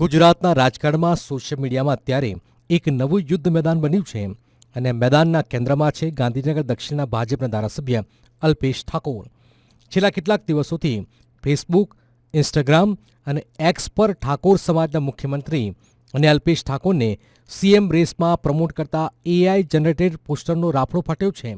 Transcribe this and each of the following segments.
ગુજરાતના રાજકારણમાં સોશિયલ મીડિયામાં અત્યારે એક નવું યુદ્ધ મેદાન બન્યું છે અને મેદાનના કેન્દ્રમાં છે ગાંધીનગર દક્ષિણના ભાજપના ધારાસભ્ય અલ્પેશ ઠાકોર. છેલ્લા કેટલાક દિવસોથી ફેસબુક, ઇન્સ્ટાગ્રામ અને એક્સ પર ઠાકોર સમાજના મુખ્યમંત્રી અને અલ્પેશ ઠાકોરને સીએમ રેસમાં પ્રમોટ કરતા એઆઈ જનરેટેડ પોસ્ટરનો રાફડો ફાટ્યો છે.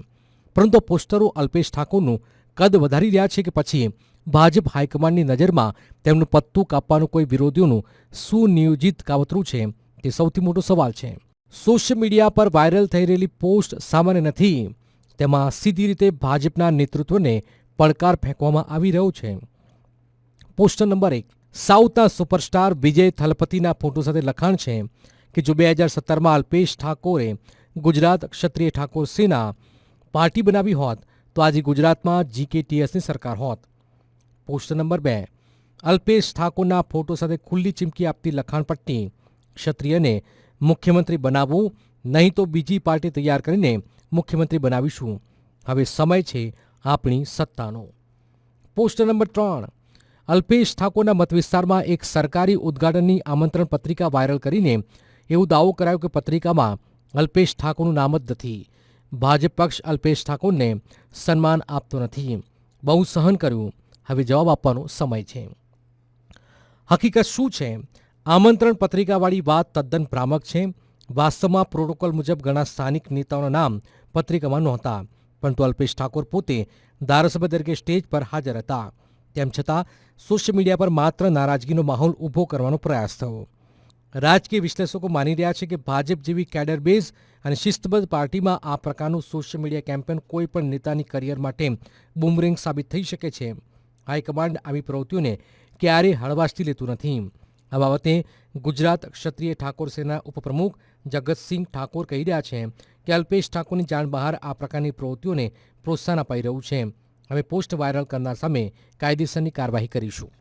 પરંતુ પોસ્ટરો અલ્પેશ ઠાકોરનું કદ વધારી રહ્યા છે કે પછી ભાજપ હાઈકમાન્ડની નજરમાં તેમનું પત્તું કાપવાનું કોઈ વિરોધીઓનું સુનિયોજિત કાવતરું છે તે સૌથી મોટો સવાલ છે. સોશિયલ મીડિયા પર વાયરલ થઈ રહેલી પોસ્ટ સામાન્ય નથી. તેમાં સીધી રીતે ભાજપના નેતૃત્વને પડકાર ફેંકવામાં આવી રહ્યો છે. Poster number 1. સાઉથના સુપરસ્ટાર વિજય થલપતિના ફોટો સાથે લખાણ છે કે જો 2017માં અલ્પેશ ઠાકોરે ગુજરાત ક્ષત્રિય ઠાકોર સેના પાર્ટી બનાવી હોત તો આજે ગુજરાતમાં જીકેટીએસની સરકાર હોત. Poster number 2. અલ્પેશ ઠાકોરના ફોટો સાથે ખુલ્લી ચીમકી આપતી લખાણ પટ્ટી. ક્ષત્રિયને મુખ્યમંત્રી બનાવવું, નહીં તો બીજી પાર્ટી તૈયાર કરીને મુખ્યમંત્રી બનાવીશું. હવે સમય છે આપણી સત્તાનો. Poster number 3. અલ્પેશ ઠાકોરના મતવિસ્તારમાં એક સરકારી ઉદ્ઘાટનની આમંત્રણ પત્રિકા વાયરલ કરીને એવું દાવો કરાયો કે પત્રિકામાં અલ્પેશ ઠાકોરનું નામ જ નથી. ભાજપ પક્ષ અલ્પેશ ઠાકોરને સન્માન આપતો નથી. બહુ સહન કર્યું, હવે જવાબ આપવાનો સમય છે. હકીકત શું છે? આમંત્રણ પત્રિકાવાળી વાત તદ્દન ભ્રામક છે. વાસ્તવમાં પ્રોટોકોલ મુજબ ઘણા સ્થાનિક નેતાઓના નામ પત્રિકામાં નહોતા, પરંતુ અલ્પેશ ઠાકોર પોતે ધારાસભ્ય તરીકે સ્ટેજ પર હાજર હતા. તેમ છતાં સોશિયલ મીડિયા પર માત્ર નારાજગીનો માહોલ ઊભો કરવાનો પ્રયાસ થયો. રાજકીય વિશ્લેષકો માની રહ્યા છે કે ભાજપ જેવી કેડર બેઝ અને શિસ્તબદ્ધ પાર્ટીમાં આ પ્રકારનું સોશિયલ મીડિયા કેમ્પેન કોઈ પણ નેતાની કરિયર માટે બૂમરેંગ સાબિત થઈ શકે છે. હાઈકમાન્ડ આવી પ્રવૃત્તિઓને ક્યારેય હળવાશથી લેતું નથી. આ બાબતે ગુજરાત ક્ષત્રિય ઠાકોર સેના ઉપપ્રમુખ જગતસિંહ ઠાકોર કહી રહ્યા છે કે અલ્પેશ ઠાકોરની જાણ બહાર આ પ્રકારની પ્રવૃત્તિઓને પ્રોત્સાહન અપાઈ રહ્યું છે. અમે પોસ્ટ વાયરલ કરનાર સામે કાયદેસરની કાર્યવાહી કરીશું.